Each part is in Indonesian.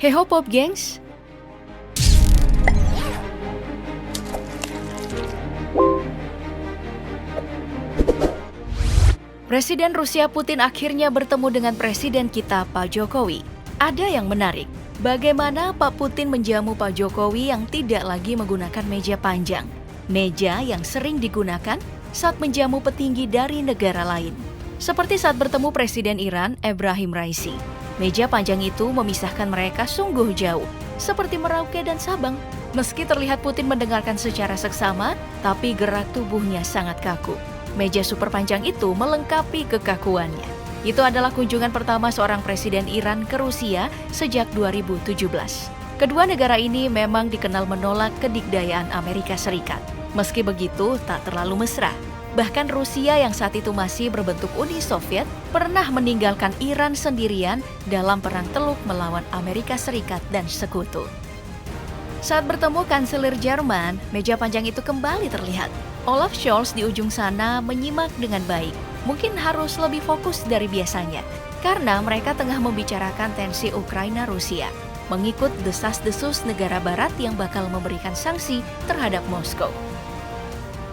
Heho Pop Gengs, Presiden Rusia Putin akhirnya bertemu dengan Presiden kita Pak Jokowi. Ada yang menarik, bagaimana Pak Putin menjamu Pak Jokowi yang tidak lagi menggunakan meja panjang. Meja yang sering digunakan saat menjamu petinggi dari negara lain. Seperti saat bertemu Presiden Iran, Ebrahim Raisi. Meja panjang itu memisahkan mereka sungguh jauh, seperti Merauke dan Sabang. Meski terlihat Putin mendengarkan secara seksama, tapi gerak tubuhnya sangat kaku. Meja super panjang itu melengkapi kekakuannya. Itu adalah kunjungan pertama seorang presiden Iran ke Rusia sejak 2017. Kedua negara ini memang dikenal menolak kedikdayaan Amerika Serikat. Meski begitu, tak terlalu mesra. Bahkan Rusia yang saat itu masih berbentuk Uni Soviet pernah meninggalkan Iran sendirian dalam perang Teluk melawan Amerika Serikat dan sekutu. Saat bertemu Kanselir Jerman, meja panjang itu kembali terlihat. Olaf Scholz di ujung sana menyimak dengan baik. Mungkin harus lebih fokus dari biasanya, karena mereka tengah membicarakan tensi Ukraina-Rusia, mengikut desas-desus negara barat yang bakal memberikan sanksi terhadap Moskow.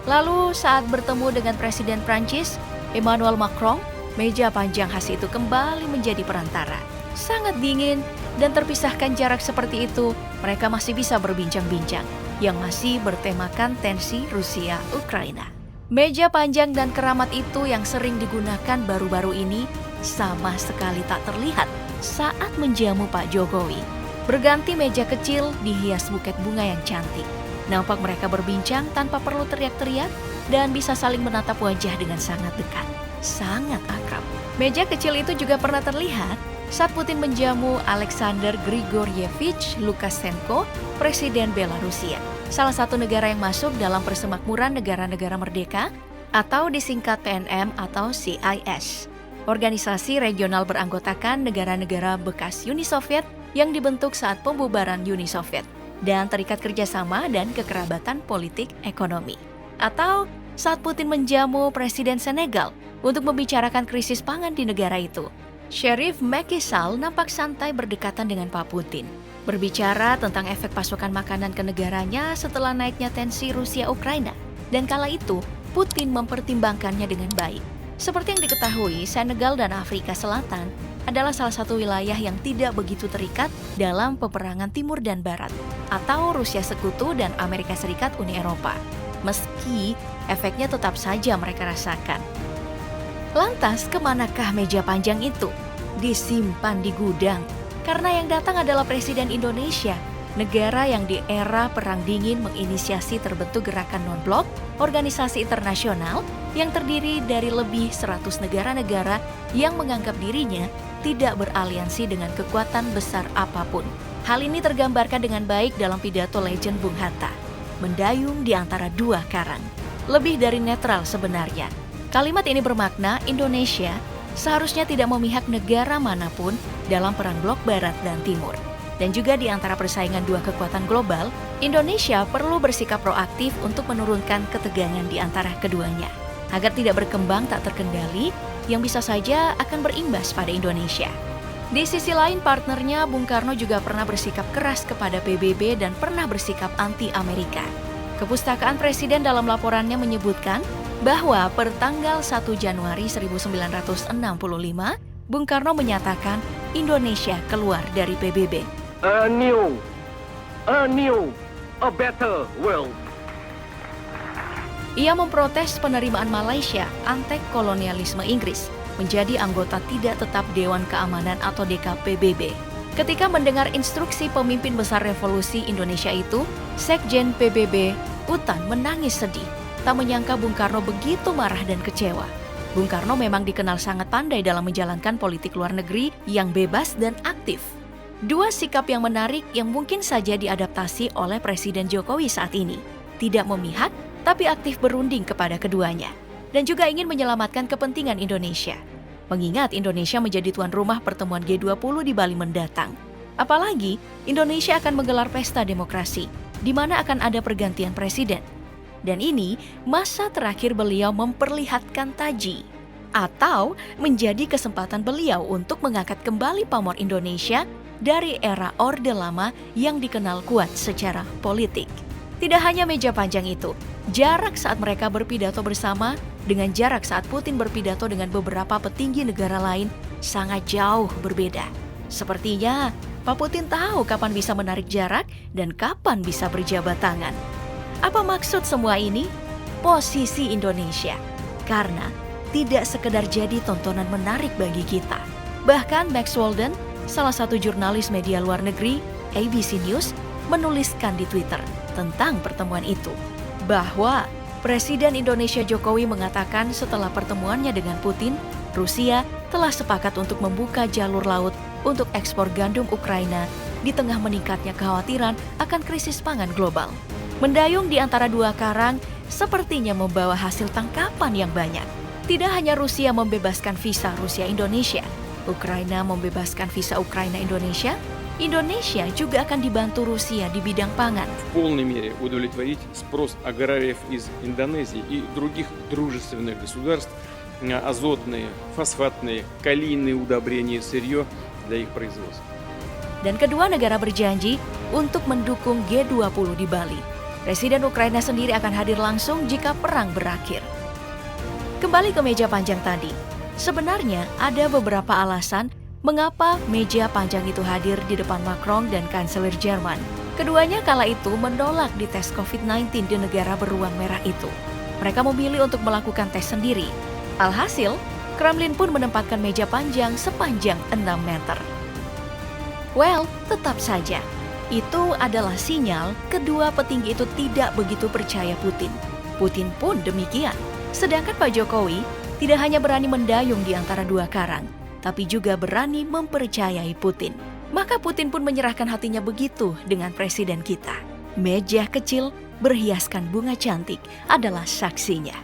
Lalu saat bertemu dengan Presiden Prancis, Emmanuel Macron, meja panjang khas itu kembali menjadi perantara. Sangat dingin dan terpisahkan jarak seperti itu, mereka masih bisa berbincang-bincang, yang masih bertemakan tensi Rusia-Ukraina. Meja panjang dan keramat itu yang sering digunakan baru-baru ini sama sekali tak terlihat saat menjamu Pak Jokowi. Berganti meja kecil dihias buket bunga yang cantik. Nampak mereka berbincang tanpa perlu teriak-teriak dan bisa saling menatap wajah dengan sangat dekat. Sangat akrab. Meja kecil itu juga pernah terlihat saat Putin menjamu Alexander Grigorievich Lukashenko, Presiden Belarusia, salah satu negara yang masuk dalam Persemakmuran Negara-Negara Merdeka atau disingkat PNM atau CIS. Organisasi regional beranggotakan negara-negara bekas Uni Soviet yang dibentuk saat pembubaran Uni Soviet dan terikat kerjasama dan kekerabatan politik ekonomi. Atau saat Putin menjamu Presiden Senegal untuk membicarakan krisis pangan di negara itu. Sheriff Macky Sall nampak santai berdekatan dengan Pak Putin, berbicara tentang efek pasokan makanan ke negaranya setelah naiknya tensi Rusia-Ukraina. Dan kala itu, Putin mempertimbangkannya dengan baik. Seperti yang diketahui, Senegal dan Afrika Selatan adalah salah satu wilayah yang tidak begitu terikat dalam peperangan Timur dan Barat, atau Rusia Sekutu dan Amerika Serikat Uni Eropa. Meski efeknya tetap saja mereka rasakan. Lantas, kemanakah meja panjang itu? Disimpan di gudang. Karena yang datang adalah Presiden Indonesia, negara yang di era Perang Dingin menginisiasi terbentuk gerakan non-blok, organisasi internasional yang terdiri dari lebih 100 negara-negara yang menganggap dirinya tidak beraliansi dengan kekuatan besar apapun. Hal ini tergambarkan dengan baik dalam pidato legend Bung Hatta, mendayung di antara dua karang. Lebih dari netral sebenarnya. Kalimat ini bermakna Indonesia seharusnya tidak memihak negara manapun dalam perang blok Barat dan Timur. Dan juga di antara persaingan dua kekuatan global, Indonesia perlu bersikap proaktif untuk menurunkan ketegangan di antara keduanya, agar tidak berkembang tak terkendali yang bisa saja akan berimbas pada Indonesia. Di sisi lain, partnernya Bung Karno juga pernah bersikap keras kepada PBB dan pernah bersikap anti-Amerika. Kepustakaan Presiden dalam laporannya menyebutkan bahwa per tanggal 1 Januari 1965, Bung Karno menyatakan Indonesia keluar dari PBB. A better world. Ia memprotes penerimaan Malaysia, antek kolonialisme Inggris, menjadi anggota tidak tetap Dewan Keamanan atau DKPBB. Ketika mendengar instruksi pemimpin besar revolusi Indonesia itu, Sekjen PBB, Utan menangis sedih. Tak menyangka Bung Karno begitu marah dan kecewa. Bung Karno memang dikenal sangat pandai dalam menjalankan politik luar negeri yang bebas dan aktif. Dua sikap yang menarik yang mungkin saja diadaptasi oleh Presiden Jokowi saat ini. Tidak memihak, tapi aktif berunding kepada keduanya. Dan juga ingin menyelamatkan kepentingan Indonesia. Mengingat Indonesia menjadi tuan rumah pertemuan G20 di Bali mendatang. Apalagi, Indonesia akan menggelar pesta demokrasi, di mana akan ada pergantian presiden. Dan ini masa terakhir beliau memperlihatkan taji. atau menjadi kesempatan beliau untuk mengangkat kembali pamor Indonesia dari era Orde Lama yang dikenal kuat secara politik. Tidak hanya meja panjang itu, jarak saat mereka berpidato bersama dengan jarak saat Putin berpidato dengan beberapa petinggi negara lain sangat jauh berbeda. Sepertinya Pak Putin tahu kapan bisa menarik jarak dan kapan bisa berjabat tangan. Apa maksud semua ini? Posisi Indonesia. Karena tidak sekedar jadi tontonan menarik bagi kita. Bahkan Max Walden, salah satu jurnalis media luar negeri, ABC News, menuliskan di Twitter tentang pertemuan itu. Bahwa Presiden Indonesia Jokowi mengatakan setelah pertemuannya dengan Putin, Rusia telah sepakat untuk membuka jalur laut untuk ekspor gandum Ukraina di tengah meningkatnya kekhawatiran akan krisis pangan global. Mendayung di antara dua karang sepertinya membawa hasil tangkapan yang banyak. Tidak hanya Rusia membebaskan visa Rusia-Indonesia, Ukraina membebaskan visa Ukraina-Indonesia, Indonesia juga akan dibantu Rusia di bidang pangan. В полной мере удовлетворить спрос аграриев из Индонезии и других дружественных государств на азотные, фосфатные, калийные удобрения и сырье для их производства. Dan kedua negara berjanji untuk mendukung G20 di Bali. Presiden Ukraina sendiri akan hadir langsung jika perang berakhir. Kembali ke meja panjang tadi. Sebenarnya ada beberapa alasan mengapa meja panjang itu hadir di depan Macron dan Kanselir Jerman. Keduanya kala itu menolak dites COVID-19 di negara beruang merah itu. Mereka memilih untuk melakukan tes sendiri. Alhasil, Kremlin pun menempatkan meja panjang sepanjang 6 meter. Well, tetap saja. Itu adalah sinyal kedua petinggi itu tidak begitu percaya Putin. Putin pun demikian. Sedangkan Pak Jokowi tidak hanya berani mendayung di antara dua karang, tapi juga berani mempercayai Putin. Maka Putin pun menyerahkan hatinya begitu dengan presiden kita. Meja kecil berhiaskan bunga cantik adalah saksinya.